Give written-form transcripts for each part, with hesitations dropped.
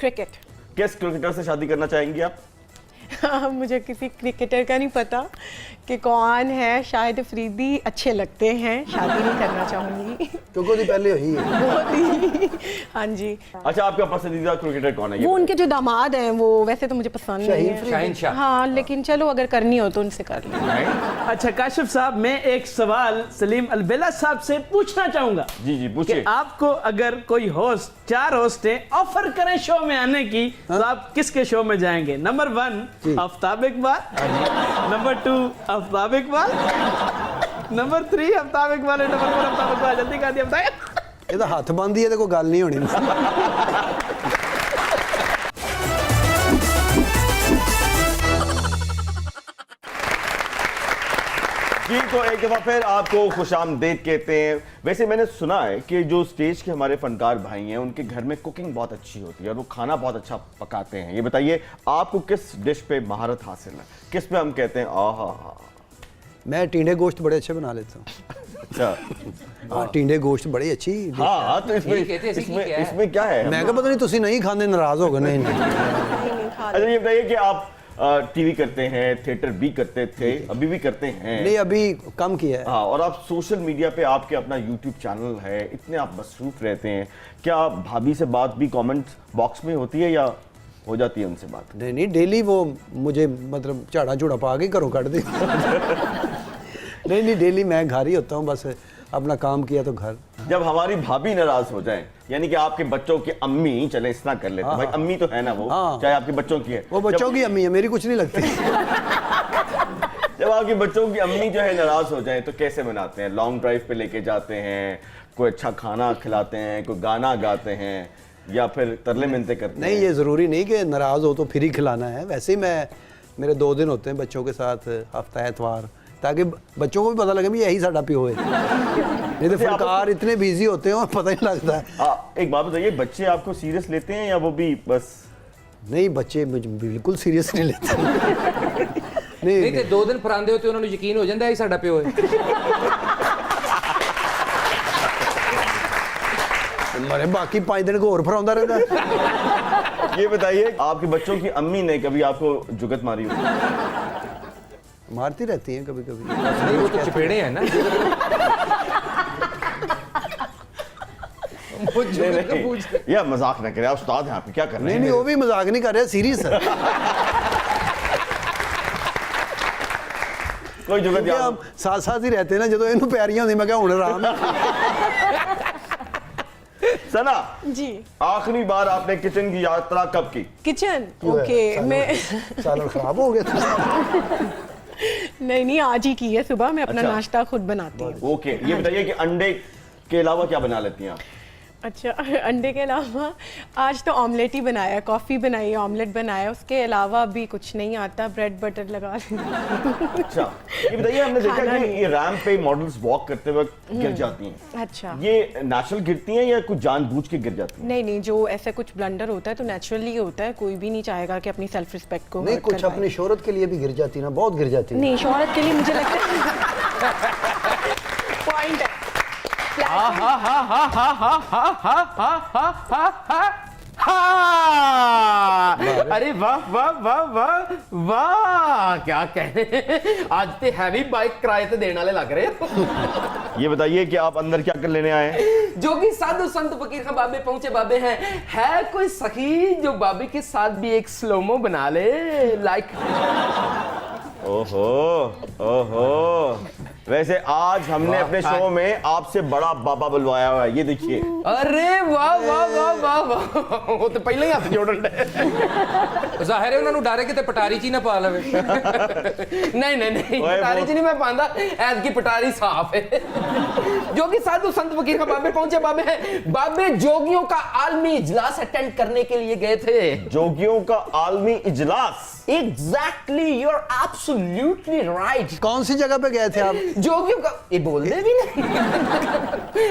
Cricket. किस cricketer से शादी करना चाहेंगी आप? मुझे किसी क्रिकेटर का नहीं पता कि कौन है, शायद अफरीदी अच्छे लगते हैं, शादी नहीं करना चाहूँगी क्योंकि उसकी पहले हुई है बहुत ही। हाँ जी। अच्छा, आपका पसंदीदा क्रिकेटर कौन है? वो उनके जो दामाद हैं वो वैसे तो मुझे पसंद नहीं है। शाहिनशाह। हाँ, लेकिन चलो अगर करनी हो तो उनसे कर लें। अच्छा काशिफ साहब, मैं एक सवाल सलीम अलबेला साहब से पूछना चाहूंगा। जी जी कि पूछिए। आपको अगर कोई होस्ट, 4 होस्ट ऑफर करें शो में आने की, तो आप किसके शो में जाएंगे? Number 1 Aftab Iqbal, number 2 Aftab Iqbal, number 3 Aftab Iqbal, number 4 Aftab Iqbal. जल्दी कर दिया, बताया। ये तो हाथ बंदी है तो कोई गल नहीं होनी जी, तो एक दफा फिर आपको खुशामदीद कहते हैं। वैसे मैंने सुना है कि जो स्टेज के हमारे फनकार भाई हैं उनके घर में कुकिंग बहुत अच्छी होती है और वो खाना बहुत अच्छा पकाते हैं। ये बताइए आपको किस डिश पे महारत हासिल है, किस पे हम कहते हैं आहा? मैं टींडे गोश्त बड़े अच्छे बना लेता हूँ। अच्छा हाँ, टींडे गोश्त बड़ी अच्छी। हाँ, तो इसमें क्या है? मैं क्या पता नहीं तुसी नहीं खाने नाराज हो गए? नहीं अच्छा ये बताइए कि आप टीवी करते हैं, थिएटर भी करते थे, अभी भी करते हैं? नहीं, अभी कम किया है। हाँ, और आप सोशल मीडिया पे आपके अपना यूट्यूब चैनल है, इतने आप मसरूफ रहते हैं, क्या भाभी से बात भी कमेंट बॉक्स में होती है या हो जाती है उनसे बात? नहीं नहीं, डेली वो मुझे मतलब झाड़ा झूड़ा पा के घरों काट दी नहीं नहीं, डेली मैं घर ही होता हूँ, बस अपना काम किया तो घर। जब हमारी भाभी नाराज हो जाए, यानी कि आपके बच्चों की अम्मी, चले इतना कर लेते हैं भाई, अम्मी तो है ना वो, चाहे आपके बच्चों की है, वो बच्चों की अम्मी है, मेरी कुछ नहीं लगती जब आपके बच्चों की अम्मी जो है नाराज हो जाए तो कैसे मनाते हैं? लॉन्ग ड्राइव पे लेके जाते हैं, कोई अच्छा खाना खिलाते हैं, कोई गाना गाते हैं, या फिर तरले मिनते करते हैं? नहीं, ये ज़रूरी नहीं कि नाराज़ हो तो फिर ही खिलाना है। वैसे ही मेरे 2 दिन होते हैं बच्चों के साथ, हफ्ता एतवार, ताकि बच्चों को भी पता लगे भी यही साडा प्यो है नहीं तो फनकार इतने बिजी होते हैं और पता ही लगता है। एक बात बताइए, बच्चे आपको सीरियस लेते हैं या वो भी बस? नहीं, बच्चे मुझे बिल्कुल सीरियस नहीं लेते नहीं ते 2 दिन फरांदे होते उन्होंने यकीन हो जाता है साडा प्यो है। मरे बाकी 5 दिन को और फराउंदा रहता है। ये बताइए, आपके बच्चों की अम्मी ने कभी आपको जुगत मारी हो? मारती रहती हैं कभी कभी। नहीं, वो तो चपेड़े हैं ना। या मजाक ना करें, आप उस्ताद हैं, आप क्या कर रहे हैं? नहीं, वो भी मजाक नहीं कर रहे, सीरियस है। कोई जुगत याद? हम साथ साथ ही रहते हैं ना, जो इन्हों प्यारियां होंदी मैं क्या हुण आराम है। सना जी, आखिरी बार आपने किचन की यात्रा कब की? किचन? ओके, मैं सालन खराब हो गया था। नहीं, आज ही की है सुबह। मैं अपना नाश्ता खुद बनाती हूँ। ओके, ये बताइए कि अंडे के अलावा क्या बना लेती हैं आप? अच्छा, अंडे के अलावा आज तो ऑमलेट ही बनाया, कॉफ़ी बनाई, ऑमलेट बनाया, उसके अलावा भी कुछ नहीं आता। ब्रेड बटर लगा अच्छा, ये बताइए, हमने देखा कि ये रैंप पे मॉडल्स वॉक करते वक्त गिर जाती हैं। अच्छा, ये नेचुरल गिरती हैं या कुछ जानबूझ के गिर जाती हैं? नहीं, जो ऐसा कुछ ब्लंडर होता है तो नेचुरली होता है। कोई भी नहीं चाहेगा कि अपनी सेल्फ रिस्पेक्ट को नहीं, कुछ अपनी शोहरत के लिए भी गिर जाती ना, बहुत गिर जाती है। नहीं, शोहरत के लिए मुझे लगता है पॉइंट है। अरे वाह वाह वाह वाह वाह, क्या कहने, आज ते हैवी बाइक किराए ते देने वाले लग रहे। ये बताइए कि आप अंदर क्या कर लेने आए हैं? जो कि साधु संत फकीर का बाबे पहुंचे बाबे हैं, है कोई सखी जो बाबे के साथ भी एक स्लोमो बना ले, लाइक। ओहो ओहो, वैसे आज हमने अपने शो में आपसे बड़ा बाबा बुलवाया हुआ है, ये देखिए। अरे वाह वाह वाह वाह वाह, वो तो पहले ही हाथ जोड़न दे। जाहिर है उन्होंने डर है कि पटारी ची ना पा लवे। नहीं, पटारी ची नहीं मैं पांदा, ऐस की पटारी साफ है। जो कि साधु संत फकीर का बाबे पहुंचे बाबे हैं, बाबे जोगियों का आलमी इजलास अटेंड करने के लिए गए थे। जोगियों का आलमी इजलास? Exactly, you are absolutely right. कौन सी जगह पे गए थे आप? जोगियों का, ये बोल दे भी नहीं।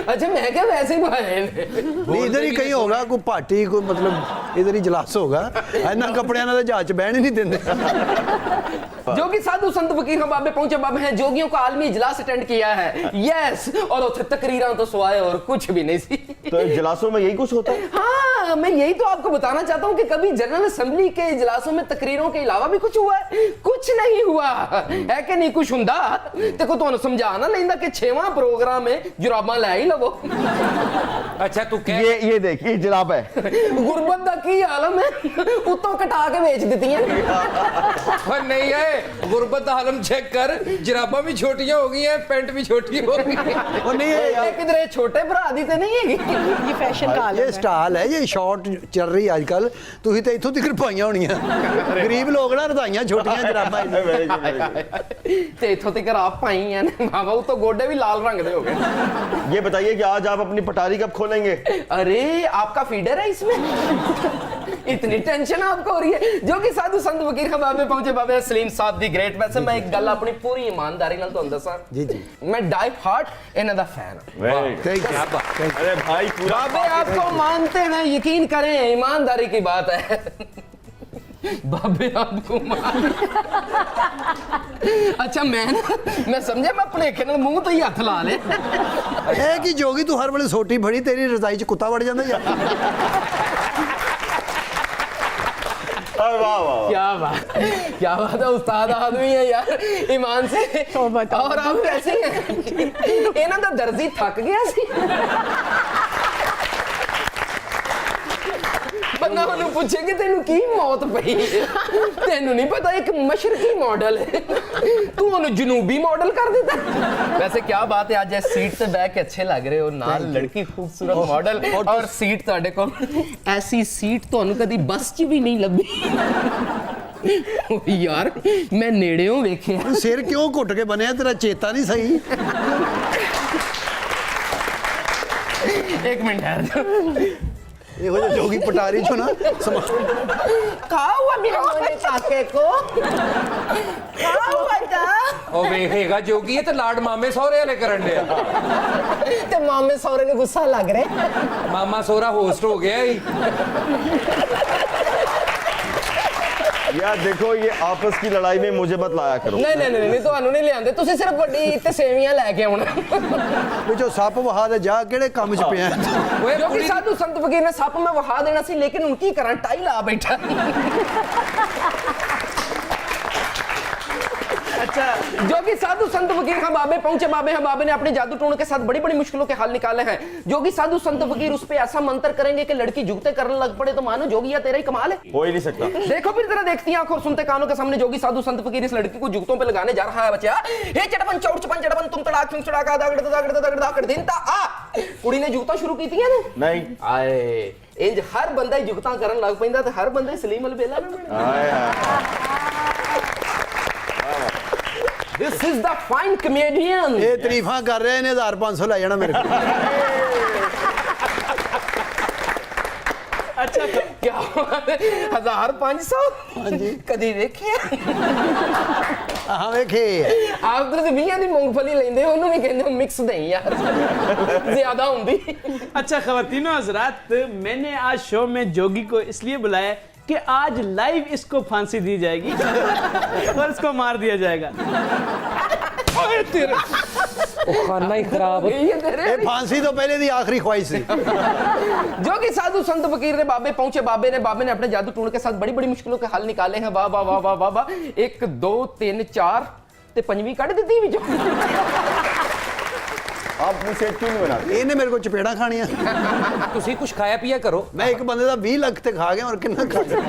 अच्छा, मैं क्या वैसे ही नहीं, इधर ही कहीं होगा, कोई पार्टी, कोई मतलब इधर ही इजलास होगा इन्ना कपड़ियां नाल जहाज च बहन ही नहीं देंदे जोगी साधु संत फकीर हम बाबे पहुंचे बाबे हैं जोगियों का आलमी इजलास अटेंड किया है यस और उसे तकरीरां तो सुवाए और कुछ भी नहीं सी तो इजलासों में यही कुछ होता है? हाँ मैं यही तो आपको बताना चाहता हूँ कि कभी जनरल असेंबली के इजलासों में तकरीरों के अलावा भी कुछ हुआ है कुछ नहीं हुआ है कि नहीं कुछ हुंदा देखो ਤੁਹਾਨੂੰ ਸਮਝਾ ਨਾ ਲੈਂਦਾ ਕਿ 6ਵਾਂ ਪ੍ਰੋਗਰਾਮ ਹੈ ਜੁਰਾਬਾਂ ਲੈ ਹੀ ਲਵੋ अच्छा तू कह ये देखिए जनाब है ਗੁਰਬਤ ਦਾ ਕੀ ਆਲਮ ਹੈ ਉੱਤੋਂ ਕਟਾ ਕੇ ਵੇਚ ਦਿੱਤੀਆਂ ਨੇ पर नहीं है गुरबत का हालम चेक कर जराबा भी छोटियां हो गई हैं पैंट भी छोटी हो गई ਉਹ ਨਹੀਂ ਇਹ ਕਿਧਰੇ ਛੋਟੇ ਭਰਾ ਦੀ ਤੇ ਨਹੀਂ ਹੈਗੀ ये फैशन का आलम ये है। स्टाइल है ये शॉर्ट चल रही आजकल ਤੁਸੀਂ ਤੇ ਇੱਥੋਂ ਤੱਕ ਪਾਈਆਂ ਹੋਣੀਆਂ ਗਰੀਬ ਲੋਕ ਨਾ ਰਧਾਈਆਂ ਛੋਟੀਆਂ ਜਰਾਬਾਂ Very good, very good. ਤੇ ਇੱਥੋਂ ਤੱਕ ਆਪ ਪਾਈਆਂ ਨੇ ਬਾਬਾ ਉਹ ਤੋਂ ਗੋਡੇ ਵੀ ਲਾਲ ਰੰਗ ਦੇ ਹੋ ਗਏ ये बताइए कि आज आप अपनी पटारी कब खोलेंगे? अरे आपका फीडर है इसमें इतनी टेंशन आपको हो रही है जो कि साधु संत फकीर खां बाबे पहुंचे बाबे सलीम साहब दी ग्रेट वैसे मैं एक गल अपनी पूरी ईमानदारी नाल तुहानू दसां जी जी मैं डाई हार्ट इन्हां दा फैन हां Very good. थैंक यू अरे भाई पूरा बाबे आपको मानते हैं यकीन करें ईमानदारी की बात है बाबे आपको अच्छा मैं समझा मैं भुलेखे नाल मुंह तो ही हथ ला ले ਇਹ ਕੀ ਜੋਗੀ ਤੂੰ ਹਰ ਵੇਲੇ ਸੋਟੀ ਫੜੀ ਤੇਰੀ ਰਜ਼ਾਈ ਚ ਕੁੱਤਾ ਵੜ ਜਾਂਦਾ ਜਾਂ अरे वाह वाह क्या बात है उस्ताद आदमी है यार ईमान से तो बताओ। और आप कैसे हैं इन्हां दा दर्जी थक गया सी ਬੰਦਾ ਉਹਨੂੰ ਪੁੱਛੇ ਕਿ ਤੈਨੂੰ ਕੀ ਮੌਤ ਪਈ ਤੈਨੂੰ ਨਹੀਂ ਪਤਾ ਇੱਕ ਮਸ਼ਰਕੀ ਮਾਡਲ ਹੈ ਤੂੰ ਉਹਨੂੰ ਜਨੂਬੀ ਮਾਡਲ ਕਰ ਦਿੱਤਾ ਵੈਸੇ ਕੀ ਬਾਤ ਹੈ ਅੱਜ ਇਸ ਸੀਟ ਤੇ ਬੈਠ ਕੇ ਅੱਛੇ ਲੱਗ ਰਹੇ ਹੋ ਨਾਲ ਲੜਕੀ ਖੂਬਸੂਰਤ ਮਾਡਲ ਔਰ ਸੀਟ ਤੁਹਾਡੇ ਕੋਲ ਐਸੀ ਸੀਟ ਤੁਹਾਨੂੰ ਕਦੀ ਬੱਸ 'ਚ ਵੀ ਨਹੀਂ ਲੱਭੀ ਓ ਯਾਰ ਮੈਂ ਨੇੜਿਓਂ ਵੇਖਿਆ ਸਿਰ ਕਿਉਂ ਘੁੱਟ ਕੇ ਬਣਿਆ ਤੇਰਾ ਚੇਤਾ ਨਹੀਂ ਸਹੀ ਇੱਕ ਮਿੰਟ ਠਹਿਰ ਇਹੋ ਜਿਹਾ ਜੋਗੀ ਪਟਾਰੀ ਚੋਂ ਨਾ कहा हुआ मेरे काके को कहा हुआ था और वेखेगा जोगी ये तो लाड मामे सौरे वाले करन दे ते मामे सौरे ने गुस्सा लग रहे मामा सोरा होस्ट हो गया ही यार देखो ये आपस की लड़ाई में मुझे मत लाया करो नहीं ਤੁਹਾਨੂੰ ਨਹੀਂ ਲਿਆਂਦੇ ਤੁਸੀਂ ਸਿਰਫ ਵੱਡੀ ਤੇ ਸੇਵੀਆਂ ਲੈ ਕੇ ਆਉਣਾ ਵਿੱਚੋਂ ਸੱਪ ਵਹਾ ਦੇ ਜਾ ਕਿਹੜੇ ਕੰਮ 'ਚ ਪਿਆ ओए ਜੋ ਕਿ कुड़ी ਸਾਧੂ ਸੰਤ ਫਕੀਰ ਨੇ ਸੱਪ ਮੈਂ ਵਹਾ ਦੇਣਾ ਸੀ ਲੇਕਿਨ ਹੁਣ ਕੀ ਕਰਾਂ ਟਾਈ ਲਾ ਬੈਠਾ अच्छा जो कि साधु संत फकीर खां बाबे पहुंचे बाबे हैं बाबे ने अपने जादू टोने के साथ बड़ी बड़ी मुश्किलों के हल निकाले हैं जो कि साधु संत फकीर उस पे ऐसा मंत्र करेंगे कि लड़की जुगते करने लग पड़े तो मानो जोगी या तेरा ही कमाल है हो ही नहीं सकता देखो फिर जरा देखती हैं आंखों सुनते कानों के सामने जोगी साधु संत फकीर इस लड़की को जुगतों पे लगाने जा रहा है बच्चा हे चटपन चौड़ चपन चटपन तुम तड़ाक तुम तड़ाका दागड़ दागड़ दागड़ दागड़ दिन ता आ कुड़ी ने जुगता शुरू की थी ने नहीं आए इंज हर बंदा ही जुगता करन लग पैंदा ते हर बंदा सलीम अल बेला ना बने hi hi this is the fine comedian ਇਹ ਤਾਰੀਫਾਂ ਕਰ ਰਿਹਾ ਇਹਨੇ 1500 ਲੈ ਜਾਣਾ ਮੇਰੇ ਕੋਲ अच्छा क्या 1500 ਹਾਂਜੀ ਕਦੀ ਵੇਖਿਆ ਹਾਂ ਵੇਖੇ ਆਪ ਤੁਸੀਂ 20 ਦੀ ਮੂੰਗਫਲੀ ਲੈਂਦੇ ਹੋ ਉਹਨੂੰ ਵੀ ਕਹਿੰਦੇ ਮਿਕਸ ਨਹੀਂ ਯਾਰ ਜ਼ਿਆਦਾ ਹੁੰਦੀ अच्छा खवातीनो हजरात मैंने आज शो में जोगी को इसलिए बुलाया कि आज लाइव इसको फांसी दी जाएगी और इसको मार दिया जाएगा ओए तेरे ओ खाना ही खराब ये तेरे ਇਹ ਫਾਂਸੀ ਤੋਂ ਪਹਿਲੇ ਦੀ ਆਖਰੀ ख्वाहिश ਸੀ जो कि साधु संत फकीर ने बाबे पहुंचे बाबे ने अपने जादू टूण के साथ बड़ी बड़ी मुश्किलों के हल निकाले हैं वाह वाह वाह वाह वाह वाह 1 2 3 4 ਤੇ ਪੰਜਵੀਂ ਕੱਢ ਦਿੱਤੀ ਵਿੱਚੋਂ आप अपनी सेहत क्यों नहीं बनाते ਇਹਨੇ ਮੇਰੇ ਕੋਲ ਚਪੇੜਾਂ ਖਾਣੀਆਂ तुसी कुछ खाया पिया करो ਮੈਂ ਇੱਕ ਬੰਦੇ ਦਾ 20 ਲੱਖ ਤੇ ਖਾ ਗਿਆ ਔਰ ਕਿੰਨਾ ਖਾ ਗਿਆ